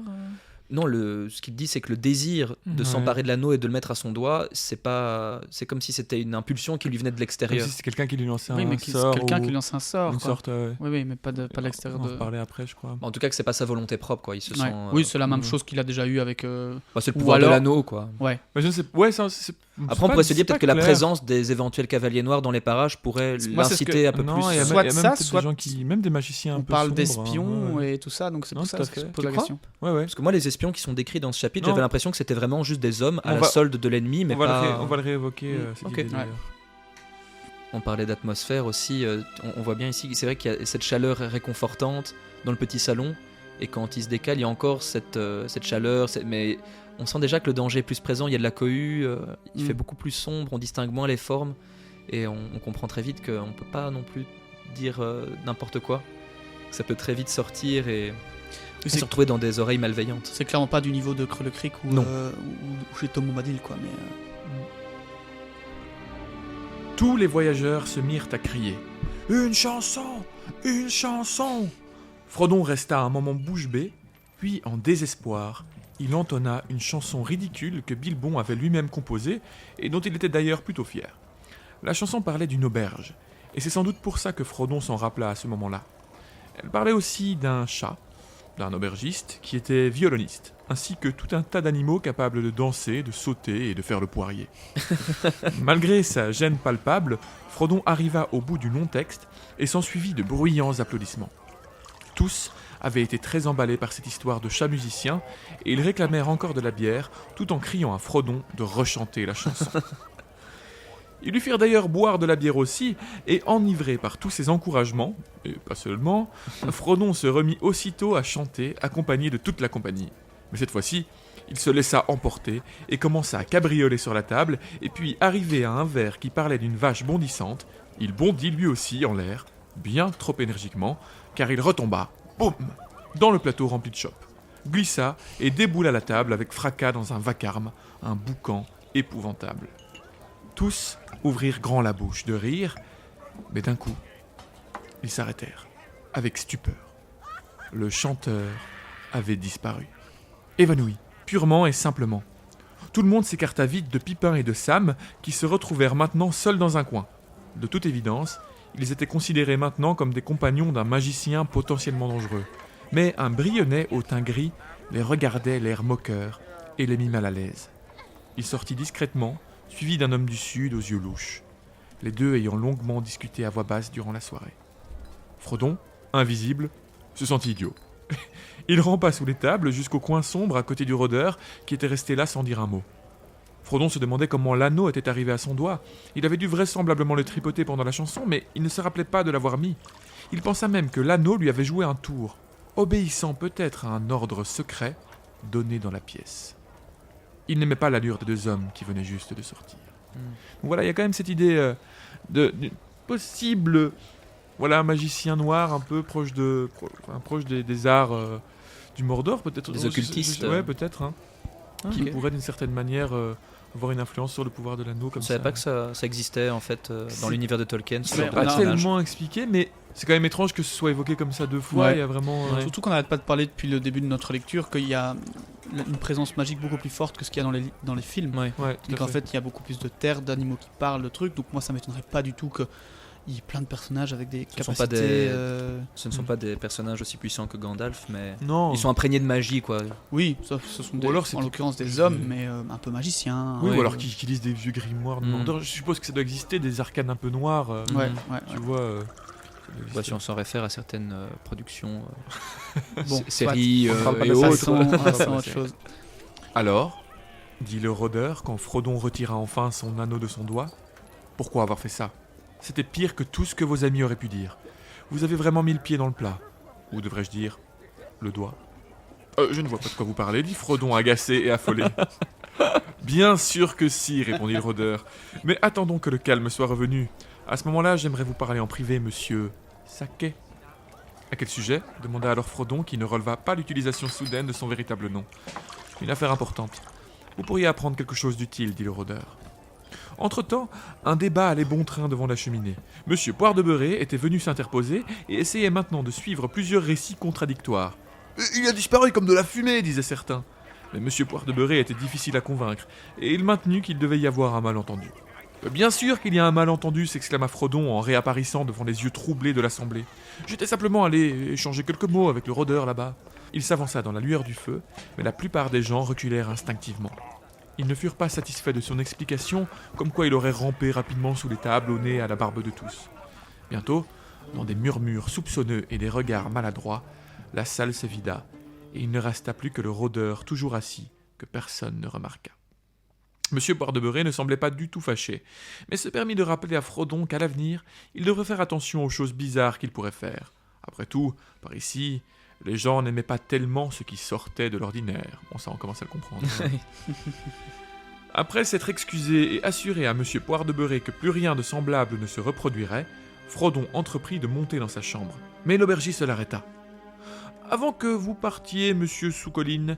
Non, ce qu'il dit, c'est que le désir de s'emparer de l'anneau et de le mettre à son doigt, c'est comme si c'était une impulsion qui lui venait de l'extérieur. Comme si c'est quelqu'un qui lui lançait Oui, mais un c'est sort. quelqu'un ou qui lance un sort. Une quoi. sorte. Oui, mais pas de l'extérieur On de. en parlait après, je crois. En tout cas, que c'est pas sa volonté propre, quoi. Il se Ouais. sent. Oui, c'est la même chose qu'il a déjà eu avec. C'est le ou pouvoir alors- de l'anneau, quoi. Ouais. Mais je ne sais. Ouais, Après, on pourrait se dire peut-être que la présence des éventuels cavaliers noirs dans les parages pourrait Moi, c'est ce l'inciter que- un peu Non, plus. il y a Soit même ça, peut-être soit- des gens qui, même des magiciens un On peu parle sombres, d'espions hein, ouais. et tout ça, donc c'est Non, pour ça tout à que je fait. pose Tu la crois question. Ouais, ouais. Parce que moi, les espions qui sont décrits dans ce chapitre, Non. j'avais l'impression que c'était vraiment juste des hommes à On la va- solde de l'ennemi, mais pas. On va le réévoquer. cette Ok. idée, d'ailleurs. On parlait d'atmosphère aussi. On voit bien ici, c'est vrai qu'il y a cette chaleur réconfortante dans le petit salon. Et quand il se décale, il y a encore cette chaleur. Mais on sent déjà que le danger est plus présent. Il y a de la cohue. Il fait beaucoup plus sombre. On distingue moins les formes. Et on comprend très vite qu'on ne peut pas non plus dire n'importe quoi. Ça peut très vite sortir et se retrouver dans des oreilles malveillantes. C'est clairement pas du niveau de Creux le Cric ou, Non. ou chez Tom Bombadil, quoi. Mais Tous les voyageurs se mirent à crier « Une chanson ! Une chanson !» Frodon resta un moment bouche bée, puis en désespoir, il entonna une chanson ridicule que Bilbon avait lui-même composée et dont il était d'ailleurs plutôt fier. La chanson parlait d'une auberge, et c'est sans doute pour ça que Frodon s'en rappela à ce moment-là. Elle parlait aussi d'un chat, d'un aubergiste qui était violoniste, ainsi que tout un tas d'animaux capables de danser, de sauter et de faire le poirier. Malgré sa gêne palpable, Frodon arriva au bout du long texte et s'ensuivit de bruyants applaudissements. Tous avaient été très emballés par cette histoire de chat musicien et ils réclamèrent encore de la bière tout en criant à Frodon de rechanter la chanson. Ils lui firent d'ailleurs boire de la bière aussi, et enivré par tous ces encouragements, et pas seulement, Frodon se remit aussitôt à chanter, accompagné de toute la compagnie. Mais cette fois-ci, il se laissa emporter et commença à cabrioler sur la table, et puis, arrivé à un vers qui parlait d'une vache bondissante, il bondit lui aussi en l'air, bien trop énergiquement, car il retomba, boum, dans le plateau rempli de chopes, glissa et déboula la table avec fracas dans un vacarme, un boucan épouvantable. Tous ouvrirent grand la bouche de rire, mais d'un coup, ils s'arrêtèrent, avec stupeur. Le chanteur avait disparu. Évanoui, purement et simplement. Tout le monde s'écarta vite de Pipin et de Sam, qui se retrouvèrent maintenant seuls dans un coin. De toute évidence, ils étaient considérés maintenant comme des compagnons d'un magicien potentiellement dangereux. Mais un Brionnais au teint gris les regardait l'air moqueur et les mit mal à l'aise. Il sortit discrètement, suivi d'un homme du Sud aux yeux louches, les deux ayant longuement discuté à voix basse durant la soirée. Frodon, invisible, se sentit idiot. Il rampa sous les tables jusqu'au coin sombre à côté du rôdeur qui était resté là sans dire un mot. Frodon se demandait comment l'anneau était arrivé à son doigt. Il avait dû vraisemblablement le tripoter pendant la chanson, mais il ne se rappelait pas de l'avoir mis. Il pensa même que l'anneau lui avait joué un tour, obéissant peut-être à un ordre secret donné dans la pièce. Il n'aimait pas l'allure des deux hommes qui venaient juste de sortir. Donc voilà, il y a quand même cette idée d'une possible magicien noir un peu proche des arts du Mordor, peut-être. Des occultistes. Ouais, peut-être. Qui pourrait d'une certaine manière avoir une influence sur le pouvoir de l'anneau. Je ne savais pas que ça existait en fait dans l'univers de Tolkien. C'est pas tellement expliqué, mais c'est quand même étrange que ce soit évoqué comme ça deux fois. Ouais. Il y a vraiment. Surtout qu'on n'arrête pas de parler depuis le début de notre lecture qu'il y a une présence magique beaucoup plus forte que ce qu'il y a dans les films. Ouais, Donc en fait, il y a beaucoup plus de terres, d'animaux qui parlent, de trucs. Donc moi, ça m'étonnerait pas du tout qu'il y ait plein de personnages avec des capacités. Ce ne sont pas des personnages aussi puissants que Gandalf, mais Non. ils sont imprégnés de magie, quoi. Oui, ce sont en l'occurrence des hommes, mais un peu magiciens. Oui, Ouais, ou alors ouais. qui lisent des vieux grimoires de Mordor. Je suppose que ça doit exister, des arcanes un peu noirs. Tu vois. Ça doit exister. Si on s'en réfère à certaines productions, Bon, séries On parle pas et de ça, autres. Passons à autre chose. Alors, dit le rôdeur quand Frodon retira enfin son anneau de son doigt, pourquoi avoir fait ça? C'était pire que tout ce que vos amis auraient pu dire. Vous avez vraiment mis le pied dans le plat. Ou devrais-je dire, le doigt. Je ne vois pas de quoi vous parlez, dit Frodon agacé et affolé. Bien sûr que si, répondit le rôdeur. Mais attendons que le calme soit revenu. À ce moment-là, j'aimerais vous parler en privé, monsieur Saquet. À quel sujet demanda alors Frodon, qui ne releva pas l'utilisation soudaine de son véritable nom. Une affaire importante. Vous pourriez apprendre quelque chose d'utile, dit le rôdeur. Entre-temps, un débat allait bon train devant la cheminée. Monsieur Poire de Beurré était venu s'interposer et essayait maintenant de suivre plusieurs récits contradictoires. « Il a disparu comme de la fumée !» disaient certains. Mais Monsieur Poire de Beurré était difficile à convaincre, et il maintenut qu'il devait y avoir un malentendu. « Bien sûr qu'il y a un malentendu !» s'exclama Frodon en réapparaissant devant les yeux troublés de l'assemblée. « J'étais simplement allé échanger quelques mots avec le rôdeur là-bas. » Il s'avança dans la lueur du feu, mais la plupart des gens reculèrent instinctivement. Ils ne furent pas satisfaits de son explication, comme quoi il aurait rampé rapidement sous les tables au nez à la barbe de tous. Bientôt, dans des murmures soupçonneux et des regards maladroits, la salle se vida, et il ne resta plus que le rôdeur toujours assis, que personne ne remarqua. Monsieur Poire de Beurré ne semblait pas du tout fâché, mais se permit de rappeler à Frodon qu'à l'avenir, il devrait faire attention aux choses bizarres qu'il pourrait faire. Après tout, par ici, les gens n'aimaient pas tellement ce qui sortait de l'ordinaire. Bon, ça, on commence à le comprendre. Après s'être excusé et assuré à Monsieur Poire de Beurré que plus rien de semblable ne se reproduirait, Frodon entreprit de monter dans sa chambre. Mais l'aubergiste l'arrêta. « Avant que vous partiez, Monsieur Sous-Colline,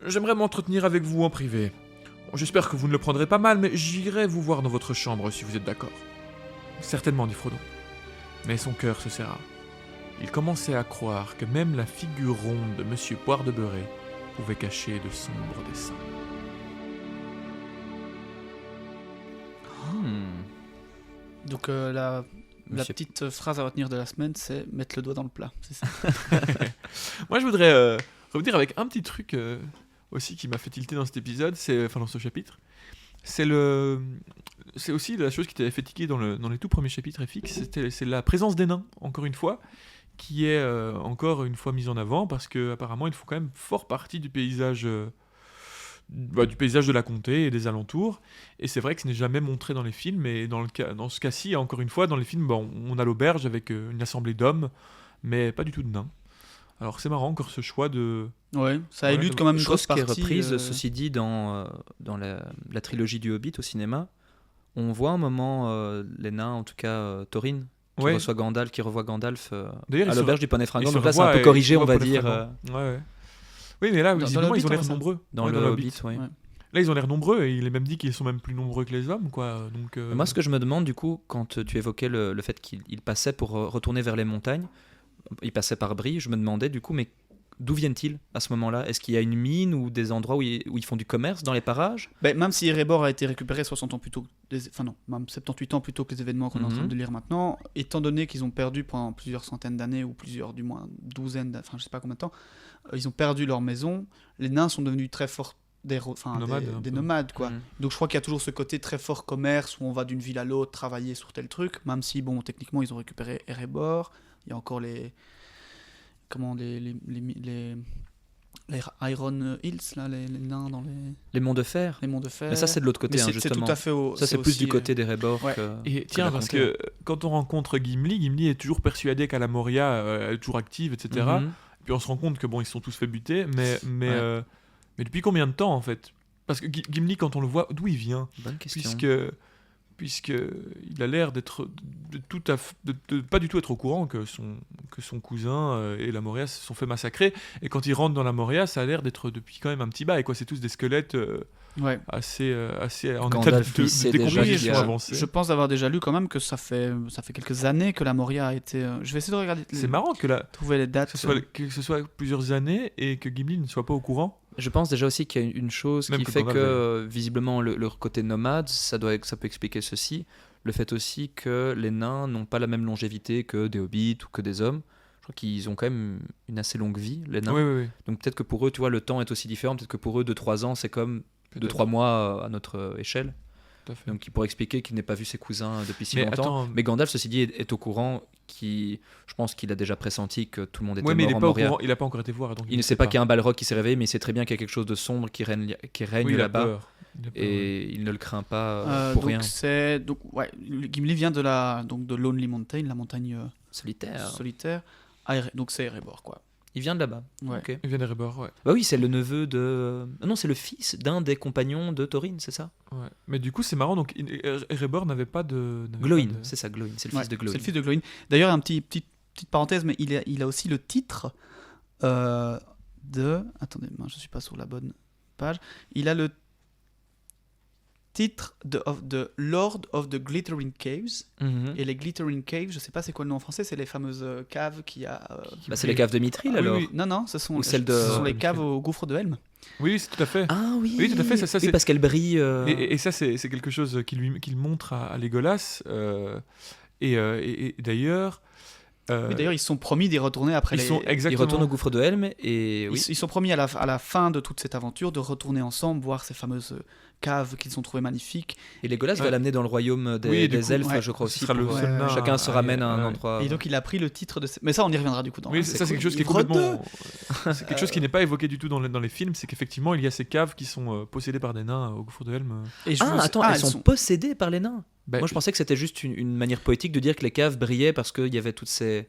j'aimerais m'entretenir avec vous en privé. J'espère que vous ne le prendrez pas mal, mais j'irai vous voir dans votre chambre si vous êtes d'accord. »« Certainement, dit Frodon. » Mais son cœur se serra. Il commençait à croire que même la figure ronde de Monsieur Poire de Beurré pouvait cacher de sombres desseins. Donc la La Monsieur- petite phrase à retenir de la semaine, c'est mettre le doigt dans le plat. C'est ça. Moi, je voudrais revenir avec un petit truc aussi qui m'a fait tilter dans cet épisode, dans ce chapitre. C'est aussi la chose qui t'avait fait tiquer dans les tout premiers chapitres FX, c'est la présence des nains, encore une fois, qui est encore une fois mise en avant, parce qu'apparemment, ils font quand même fort partie du paysage de la comté et des alentours. Et c'est vrai que ce n'est jamais montré dans les films, et dans ce cas-ci, encore une fois, dans les films, on a l'auberge avec une assemblée d'hommes, mais pas du tout de nains. Alors c'est marrant encore ce choix de... Ouais, ça élude quand même une Chose grosse qui est partie. reprise, ceci dit, dans la trilogie du Hobbit au cinéma. On voit un moment les nains, en tout cas Thorin, qui Ouais. revoit Gandalf D'ailleurs, à ils se- l'auberge du Poney ils Fringant. se Donc là, c'est un revoient peu et corrigé, ils on se va revoient dire. pour les Ouais. Oui, mais là, Dans visiblement, le ils ont Hobbit, l'air on voit ça. nombreux. Dans Ouais, le dans Hobbit, oui. Ouais. Là, ils ont l'air nombreux, et il est même dit qu'ils sont même plus nombreux que les hommes, quoi. Donc, Mais moi, ce que je me demande, du coup, quand tu évoquais le fait qu'il passait pour retourner vers les montagnes, il passait par Brie, je me demandais, du coup, mais d'où viennent-ils à ce moment-là? Est-ce qu'il y a une mine ou des endroits où ils font du commerce dans les parages? Ben, même si Erebor a été récupéré 60 ans plus tôt, enfin non, même 78 ans plus tôt que les événements qu'on est en train Mhm. de lire maintenant, étant donné qu'ils ont perdu pendant plusieurs centaines d'années, ou plusieurs, du moins douzaines, enfin je sais pas combien de temps, ils ont perdu leur maison, les nains sont devenus très forts, Nomades, un des peu. nomades, quoi. Mhm. Donc je crois qu'il y a toujours ce côté très fort commerce, où on va d'une ville à l'autre travailler sur tel truc, même si, bon, techniquement, ils ont récupéré Erebor, il y a encore les Iron Hills, là, les nains dans Les monts de fer? les monts de fer. Mais ça, c'est de l'autre côté, Mais hein, c'est justement. tout à fait Ça, c'est plus aussi, du côté d'Erebor ouais. que... Et que tiens, la parce comté. que quand on rencontre Gimli est toujours persuadé qu'à la Moria, elle est toujours active, etc. Mhm. Puis on se rend compte que bon, ils sont tous fait buter, mais Ouais. depuis combien de temps en fait? Parce que Gimli, quand on le voit, d'où il vient? Bonne question. Puisque il a l'air d'être de pas du tout être au courant que son cousin et la Moria se sont fait massacrer. Et quand il rentre dans la Moria, ça a l'air d'être depuis quand même un petit bail, quoi. C'est tous des squelettes Ouais. assez en Gandalf, état il sait déjà décomposition qu'il y a- avancée. Je pense avoir déjà lu quand même que ça fait quelques années que la Moria a été. Je vais essayer de regarder. C'est marrant Trouver les dates. que ce soit plusieurs années et que Gimli ne soit pas au courant. Je pense déjà aussi qu'il y a une chose Même qui que fait Gandalf, que, ça leur côté nomade, ça peut expliquer ceci. Le fait aussi que les nains n'ont pas la même longévité que des hobbits ou que des hommes. Je crois qu'ils ont quand même une assez longue vie, les nains. Oui, oui, oui. Donc peut-être que pour eux, tu vois, le temps est aussi différent. Peut-être que pour eux, 2-3 ans, c'est comme Peut-être. 2-3 mois à notre échelle. Tout à fait. Donc il pourrait expliquer qu'il n'ait pas vu ses cousins depuis si Mais longtemps. attends, Mais Gandalf, ceci dit, est au courant. Je pense qu'il a déjà pressenti que tout le monde était ouais, mais il mort est en pas au Moria. courant, il a pas encore été voir, donc Il ne sait pas qu'il y a un Balrog qui s'est réveillé, mais il sait très bien qu'il y a quelque chose de sombre qui règne Oui, il a là-bas. peur. Il a peur, ouais. Et il ne le craint pas pour rien. Gimli vient de Lonely Mountain, la montagne Solitaire. solitaire. Donc c'est Erebor, quoi. Il vient de là-bas. Ouais. Ok. Il vient d'Erebor, ouais. Bah oui, c'est le neveu de. Non, c'est le fils d'un des compagnons de Thorin, c'est ça? Ouais. Mais du coup, c'est marrant. Donc, Erebor n'avait pas de. Gloin, c'est ça, Gloin. C'est le Ouais, fils de Gloin. C'est le fils de Glóin. D'ailleurs, petite parenthèse, mais il a aussi le titre de. Attendez, je suis pas sur la bonne page. Il a le titre de Lord of the Glittering Caves. Mhm. Et les Glittering Caves, je sais pas c'est quoi le nom en français, c'est les fameuses caves qui a. Bah, c'est les caves de Mithril Ah, oui, alors. oui. Non, ce sont, Ou celles de- ce sont les caves au gouffre de Helm. Oui, c'est tout à fait. Ah oui, Oui, tout à fait, ça, oui, c'est- parce qu'elle brille. Et ça, c'est quelque chose qu'il montre à Legolas. Et d'ailleurs. Oui, d'ailleurs, ils se sont promis d'y retourner après ils les. sont Il exactement. retourne au gouffre de Helm et oui. Ils sont promis à la fin de toute cette aventure de retourner ensemble, voir ces fameuses caves qu'ils ont trouvées magnifiques. Et Legolas va Ouais. l'amener dans le royaume des, Oui, du des coup, elfes, ouais, je crois ce aussi. sera le pour, seul nain chacun se à- ramène à un ouais. endroit. Et donc il a pris le titre de. Mais ça, on y reviendra du coup. Oui, ça c'est quelque chose qui est Livre complètement. C'est quelque chose qui n'est pas évoqué du tout dans les films, c'est qu'effectivement il y a ces caves qui sont possédées par des nains au gouffre de Helm. Et je Ah, vous- attends, ah, elles sont possédées par les nains. Bah, Moi, je pensais que c'était juste une manière poétique de dire que les caves brillaient parce qu'il y avait toutes ces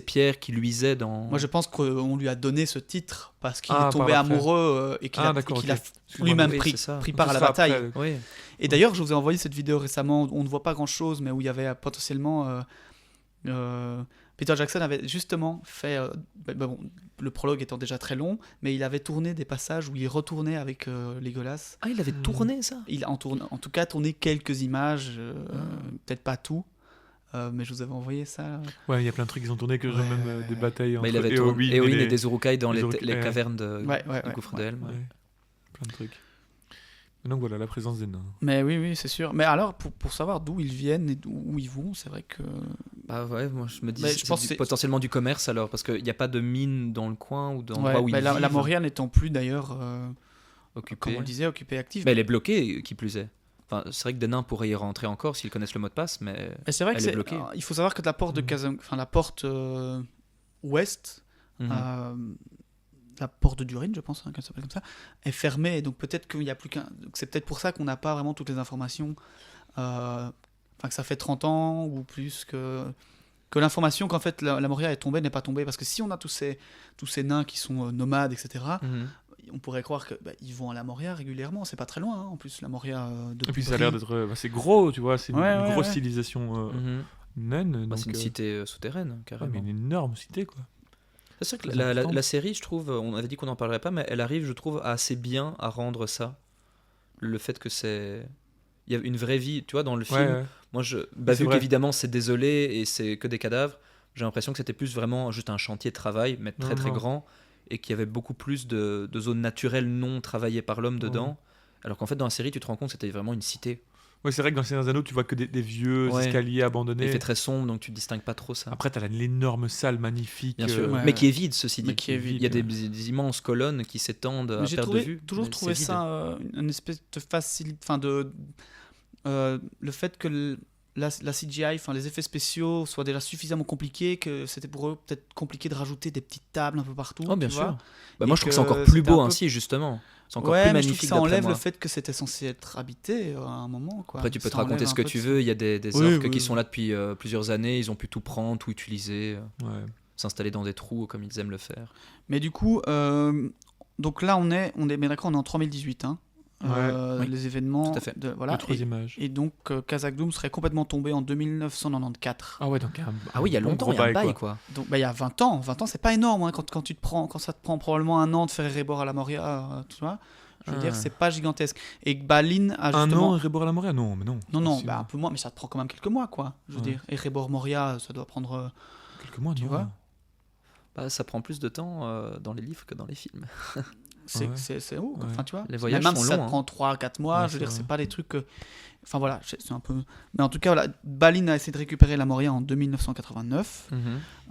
pierres qui luisaient dans. Moi, je pense qu'on lui a donné ce titre parce qu'il Ah, est tombé par après. amoureux et qu'il Ah, a, d'accord, et qu'il ok. a Excuse-moi, lui-même oui, pris, c'est ça. pris Ce part à la sera bataille. après. Oui. Et d'ailleurs, je vous ai envoyé cette vidéo récemment. On ne voit pas grand-chose, mais où il y avait potentiellement. Peter Jackson avait justement fait. Bon, le prologue étant déjà très long, mais il avait tourné des passages où il retournait avec Legolas. Ah, il avait Hmm. tourné ça. Il a en tout cas tourné quelques images, peut-être pas tout, mais je vous avais envoyé ça. Ouais, il y a plein de trucs qui ont tourné que j'ai Ouais, même ouais, des ouais. batailles entre Mais il avait Éowyn tourné Éowyn et les- des Uruk-hai dans les les Uruk-hai, les ouais. cavernes Ouais, du gouffre de Helm. Ouais, plein de trucs. Donc voilà, la présence des nains. Mais oui, c'est sûr. Mais alors, pour savoir d'où ils viennent et où ils vont, c'est vrai que... Bah ouais, moi je me dis Mais c'est je pense que c'est- potentiellement du commerce alors, parce qu'il n'y a pas de mine dans le coin ou dans Ouais, l'endroit où mais ils la vivent Moria n'étant plus d'ailleurs, comme occupés. on le disait, occupée active. Mais elle est bloquée, qui plus est. Enfin, c'est vrai que des nains pourraient y rentrer encore s'ils connaissent le mot de passe, mais Et c'est vrai que elle est bloquée. il faut savoir que la porte de la porte ouest, Mhm. la porte de Durin, je pense, qu'elle s'appelle comme ça, est fermée. Donc peut-être qu'il n'y a plus qu'un. Donc c'est peut-être pour ça qu'on n'a pas vraiment toutes les informations. Enfin, que ça fait 30 ans ou plus que l'information qu'en fait la Moria est tombée n'est pas tombée. Parce que si on a tous ces nains qui sont nomades, etc., Mhm. on pourrait croire qu'ils vont à la Moria régulièrement. C'est pas très loin, hein. En plus, la Moria de Et puis ça a l'air d'être... c'est gros, tu vois, c'est une Ouais, grosse ouais. civilisation Mhm. naine. Bah, donc, c'est une cité souterraine, carrément. mais une énorme cité, quoi. C'est sûr que Très la importante. série, je trouve, on avait dit qu'on n'en parlerait pas, mais elle arrive, je trouve, assez bien à rendre ça. Le fait que c'est... Il y a une vraie vie, tu vois, dans le film. Ouais, ouais. Moi, C'est vu vrai. qu'évidemment c'est désolé et c'est que des cadavres, j'ai l'impression que c'était plus vraiment juste un chantier de travail, mais très très Non. grand, et qu'il y avait beaucoup plus de zones naturelles non travaillées par l'homme dedans. Alors qu'en fait, dans la série, tu te rends compte que c'était vraiment une cité. Ouais, c'est vrai que dans Seigneur des Anneaux, tu vois que des vieux Ouais. escaliers abandonnés. Il fait très sombre, donc tu distingues pas trop ça. Après, t'as l'énorme salle magnifique. Bien sûr, ouais, mais qui est vide, ceci dit. Mais qui est vide, Il y a des immenses colonnes qui s'étendent à Mais j'ai perte de vue. toujours mais trouvé c'est vide. ça une espèce de facilité, enfin le fait que la CGI, enfin les effets spéciaux soient déjà suffisamment compliqués que c'était pour eux peut-être compliqué de rajouter des petites tables un peu partout. Oh, bien tu sûr. vois. Bah, Et moi, je trouve que c'est que encore plus c'était beau un peu- ainsi, justement. C'est encore Ouais, plus mais je trouve que magnifique ça d'après enlève moi. le fait que c'était censé être habité à un moment. Quoi. Après, tu peux te Ça enlève raconter ce un que peu tu de- veux. Il y a des Oui, orques oui, qui oui. sont là depuis plusieurs années. Ils ont pu tout prendre, tout utiliser, Ouais. s'installer dans des trous comme ils aiment le faire. Mais du coup, donc là on est bien d'accord, on est en 3018. Hein. Ouais. Oui, les événements. tout à fait. Voilà. Le troisième âge. Et donc Khazak Doom serait complètement tombé en 2994. Ah ouais, donc Ah oui, il y a bon longtemps, gros il y a un bail, quoi. quoi. Donc bah, il y a 20 ans. 20 ans, c'est pas énorme hein, quand ça te prend probablement un an de faire Erebor à la Moria, tu vois. Je veux Ah. dire, c'est pas gigantesque. Et Balin a Un justement... an, Erebor à la Moria? Non, mais non. Non, Si, bah, un peu moins, mais ça te prend quand même quelques mois, quoi. Je veux Ouais. dire, Erebor Moria, ça doit prendre... quelques mois, Tu non. vois Bah, ça prend plus de temps dans les livres que dans les films. Ouais. C'est haut, quoi. Ouais. Enfin, tu vois. Les voyages même sont si ça longs, te hein. prend 3-4 mois, Ouais, je veux dire, c'est c'est vrai. pas des trucs... Enfin voilà, c'est un peu... Mais en tout cas, voilà, Balin a essayé de récupérer la Moria en 2989.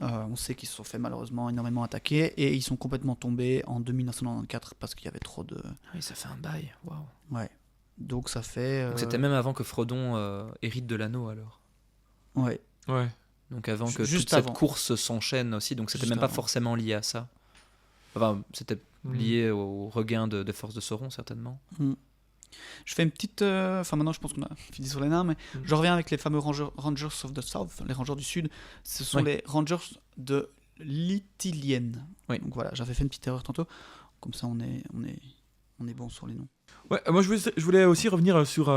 On sait qu'ils se sont fait malheureusement énormément attaquer et ils sont complètement tombés en 2994 parce qu'il y avait trop de... Ah oui, ça fait un bail. Waouh. Ouais. Donc ça fait... Donc c'était même avant que Frodon hérite de l'anneau, alors. Ouais. Ouais. Donc avant que Juste toute avant. cette course s'enchaîne aussi. Donc c'était Juste même pas avant. forcément lié à ça. Enfin, c'était lié au regain de force de Sauron, certainement. Je fais une petite... Enfin maintenant je pense qu'on a fini sur les nains, mais je reviens avec les fameux Rangers of the South, les Rangers du Sud. Ce sont Oui. les Rangers de l'Ithilienne. Oui. Donc voilà, j'avais fait une petite erreur tantôt. Comme ça on est bon sur les noms. Ouais, moi je voulais aussi revenir sur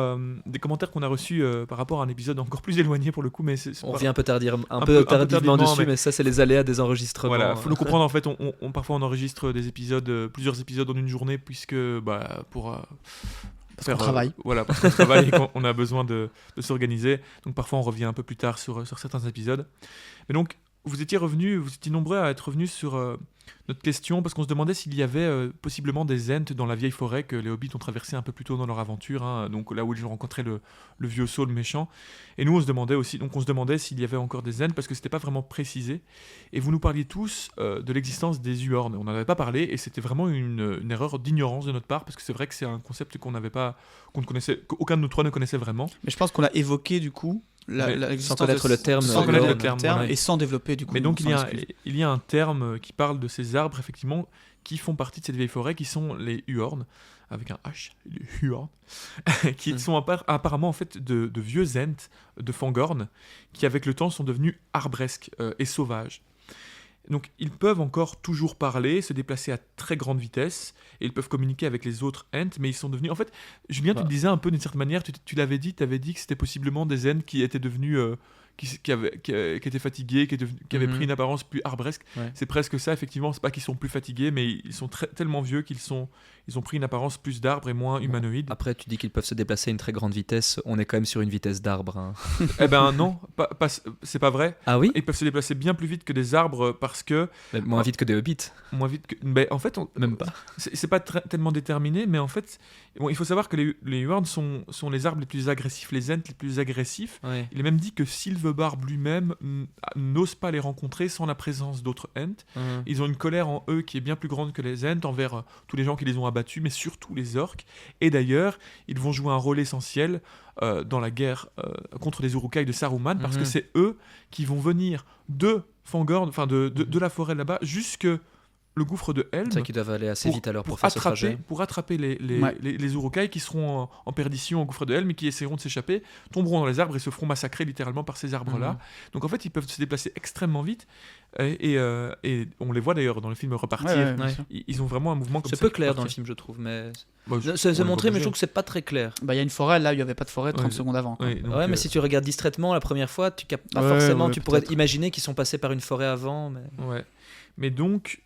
des commentaires qu'on a reçus par rapport à un épisode encore plus éloigné pour le coup, mais On pas- revient un peu tardivement tardivement, dessus, mais- mais ça, c'est les aléas des enregistrements. Voilà, faut le comprendre en fait. Parfois on enregistre des épisodes, plusieurs épisodes en une journée, puisque pour Parce qu'on travaille. Voilà, parce qu'on travaille et qu'on a besoin de s'organiser. Donc parfois on revient un peu plus tard sur certains épisodes. Mais donc vous étiez nombreux à être revenus sur notre question, parce qu'on se demandait s'il y avait possiblement des Ents dans la vieille forêt que les Hobbits ont traversé un peu plus tôt dans leur aventure, hein, donc là où ils ont rencontré le vieux Saul méchant. Et nous on se demandait s'il y avait encore des Ents, parce que c'était pas vraiment précisé. Et vous nous parliez tous de l'existence des Huorn. On n'en avait pas parlé, et c'était vraiment une erreur d'ignorance de notre part, parce que c'est vrai que c'est un concept qu'aucun de nous trois ne connaissait vraiment. Mais je pense qu'on l'a évoqué du coup. Mais l'existence sans connaître le terme, sans connaître le Huorn, terme ouais. et sans développer du coup. Mais donc sans excuse. il y a un terme qui parle de ces arbres effectivement qui font partie de cette vieille forêt, qui sont les Huorn, avec un H, les Huorn, qui sont apparemment en fait de vieux Ents de Fangorn, qui avec le temps sont devenus arbresques et sauvages. Donc ils peuvent encore toujours parler, se déplacer à très grande vitesse, et ils peuvent communiquer avec les autres Ents, mais ils sont devenus... En fait, Julien, tu le disais un peu d'une certaine manière, tu l'avais dit, tu avais dit que c'était possiblement des Ents qui étaient devenus... qui étaient fatigués, qui avaient pris une apparence plus arbresque. Ouais. C'est presque ça, effectivement. C'est pas qu'ils sont plus fatigués, mais ils sont tellement vieux ils ont pris une apparence plus d'arbre et moins humanoïde. Après, tu dis qu'ils peuvent se déplacer à une très grande vitesse. On est quand même sur une vitesse d'arbre. Hein. Eh ben non, c'est pas vrai. Ah oui? Ils peuvent se déplacer bien plus vite que des arbres parce que... Mais moins vite que des hobbits. Moins vite que... Ben, en fait, Même pas. C'est pas tellement déterminé, mais en fait, il faut savoir que les Huorns sont les arbres les plus agressifs, les Ents les plus agressifs. Ouais. Il est même dit que Silvebarb lui-même n'ose pas les rencontrer sans la présence d'autres Ents. Ils ont une colère en eux qui est bien plus grande que les Ents envers tous les gens qui les ont abattus, mais surtout les orques. Et d'ailleurs, ils vont jouer un rôle essentiel dans la guerre contre les Uruk-hai de Saruman, parce que c'est eux qui vont venir de Fangorn, enfin de la forêt là-bas, jusque le gouffre de Helm. C'est vrai qu'ils doivent aller assez vite alors pour faire ce trajet. Pour attraper les Uruk-hai qui seront en perdition au gouffre de Helm et qui essaieront de s'échapper, tomberont dans les arbres et se feront massacrer littéralement par ces arbres-là. Donc en fait, ils peuvent se déplacer extrêmement vite et on les voit d'ailleurs dans le film Repartir. Ils ont vraiment un mouvement comme ça. C'est peu clair dans le film, je trouve, mais c'est on montré, est mais je obligé. trouve que c'est pas très clair. Bah, il y a une forêt là où il n'y avait pas de forêt 30 secondes avant. Ouais, donc, Mais si tu regardes distraitement la première fois, tu captes pas forcément. ouais, Tu pourrais peut-être. imaginer qu'ils sont passés par une forêt avant. Mais... Ouais. Mais donc,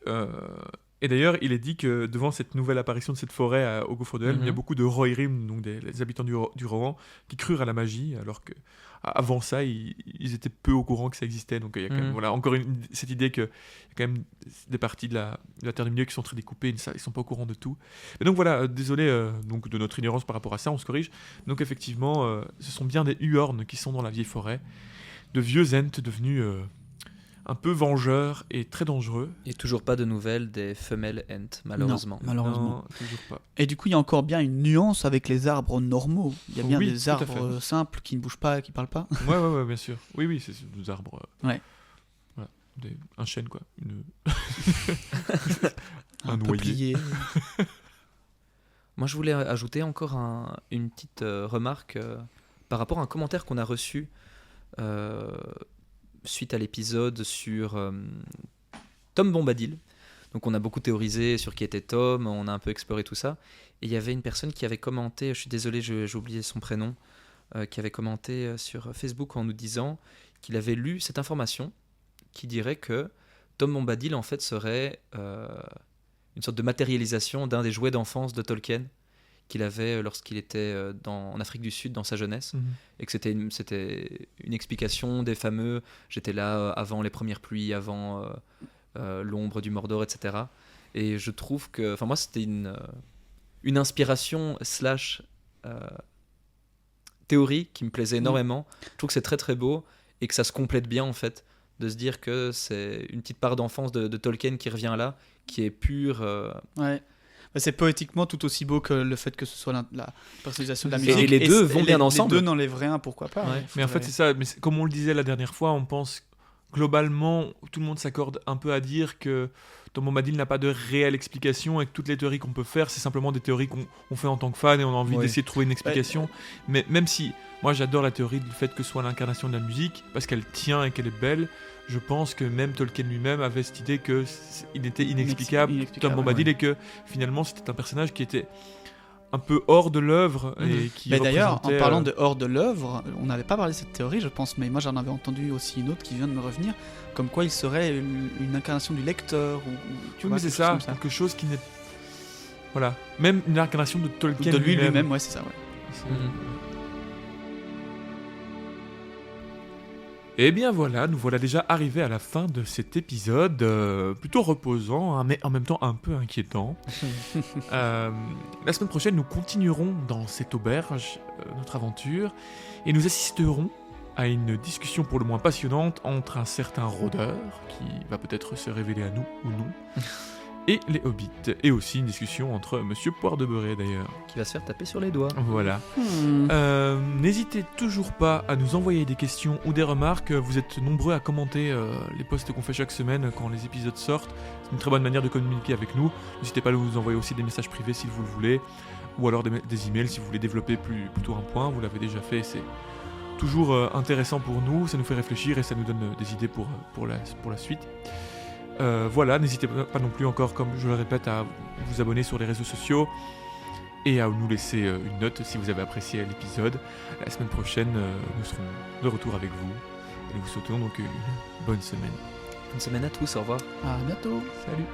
et d'ailleurs, il est dit que devant cette nouvelle apparition de cette forêt au gouffre de Helm, il y a beaucoup de Rohirrim, donc les habitants du Rohan, qui crurent à la magie, alors que avant ça, ils étaient peu au courant que ça existait. Donc il y a quand même, voilà, encore cette idée qu'il y a quand même des parties de la Terre du Milieu qui sont très découpées, ils ne sont pas au courant de tout. Et donc voilà, désolé donc de notre ignorance par rapport à ça, on se corrige. Donc effectivement, ce sont bien des Huorns qui sont dans la vieille forêt, de vieux Ents devenus un peu vengeurs et très dangereux. Et toujours pas de nouvelles des femelles Ents, malheureusement. Non, malheureusement. Non, toujours pas. Et du coup, il y a encore bien une nuance avec les arbres normaux. Il y a bien Oui, des tout à arbres simples qui ne bougent pas, qui parlent pas. Ouais, bien sûr. Oui, c'est des arbres. Ouais. Voilà, un chêne, quoi. Un noyer. peuplier. Moi, je voulais ajouter encore une petite remarque par rapport à un commentaire qu'on a reçu suite à l'épisode sur Tom Bombadil. Donc on a beaucoup théorisé sur qui était Tom, on a un peu exploré tout ça. Et il y avait une personne qui avait commenté, je suis désolé, j'ai oublié son prénom, qui avait commenté sur Facebook en nous disant qu'il avait lu cette information qui dirait que Tom Bombadil en fait serait une sorte de matérialisation d'un des jouets d'enfance de Tolkien qu'il avait lorsqu'il était en Afrique du Sud dans sa jeunesse, et que c'était une explication des fameux « j'étais là avant les premières pluies, avant l'ombre du Mordor, etc. » Et je trouve que, enfin moi c'était une inspiration / théorie qui me plaisait énormément. Je trouve que c'est très très beau et que ça se complète bien en fait, de se dire que c'est une petite part d'enfance de Tolkien qui revient là, qui est pure... Ouais. C'est poétiquement tout aussi beau que le fait que ce soit la personnalisation de la Et musique. les deux vont bien ensemble. Les deux n'enlèveraient rien, pourquoi pas. Ouais. Mais en fait, c'est ça. Mais comme on le disait la dernière fois, on pense globalement, tout le monde s'accorde un peu à dire que Tom Bombadil n'a pas de réelle explication et que toutes les théories qu'on peut faire, c'est simplement des théories qu'on fait en tant que fan et on a envie d'essayer de trouver une explication. Mais même si, moi j'adore la théorie du fait que ce soit l'incarnation de la musique, parce qu'elle tient et qu'elle est belle, je pense que même Tolkien lui-même avait cette idée qu'il était inexplicable, Tom Bombadil, et que finalement c'était un personnage qui était un peu hors de l'œuvre et qui mais d'ailleurs, en représentait, parlant de hors de l'œuvre, on n'avait pas parlé de cette théorie, je pense, mais moi j'en avais entendu aussi une autre qui vient de me revenir, comme quoi il serait une incarnation du lecteur ou tu vois, mais c'est quelque chose ça, comme ça. quelque chose qui n'est, voilà, même une incarnation de Tolkien De lui-même, ouais, c'est ça, ouais. C'est- Et bien voilà, nous voilà déjà arrivés à la fin de cet épisode, plutôt reposant, hein, mais en même temps un peu inquiétant. La semaine prochaine, nous continuerons dans cette auberge notre aventure, et nous assisterons à une discussion pour le moins passionnante entre un certain rôdeur, qui va peut-être se révéler à nous ou non, et les hobbits, et aussi une discussion entre Monsieur Poire de Beurré d'ailleurs. qui va se faire taper sur les doigts. Voilà. N'hésitez toujours pas à nous envoyer des questions ou des remarques. Vous êtes nombreux à commenter les posts qu'on fait chaque semaine quand les épisodes sortent. C'est une très bonne manière de communiquer avec nous. N'hésitez pas à nous envoyer aussi des messages privés si vous le voulez, ou alors des emails si vous voulez développer plutôt un point. Vous l'avez déjà fait, c'est toujours intéressant pour nous, ça nous fait réfléchir et ça nous donne des idées pour la suite. Voilà, n'hésitez pas non plus encore, comme je le répète, à vous abonner sur les réseaux sociaux et à nous laisser une note si vous avez apprécié l'épisode. La semaine prochaine, nous serons de retour avec vous. nous vous souhaitons donc une bonne semaine. Bonne semaine à tous, au revoir. À bientôt. Salut.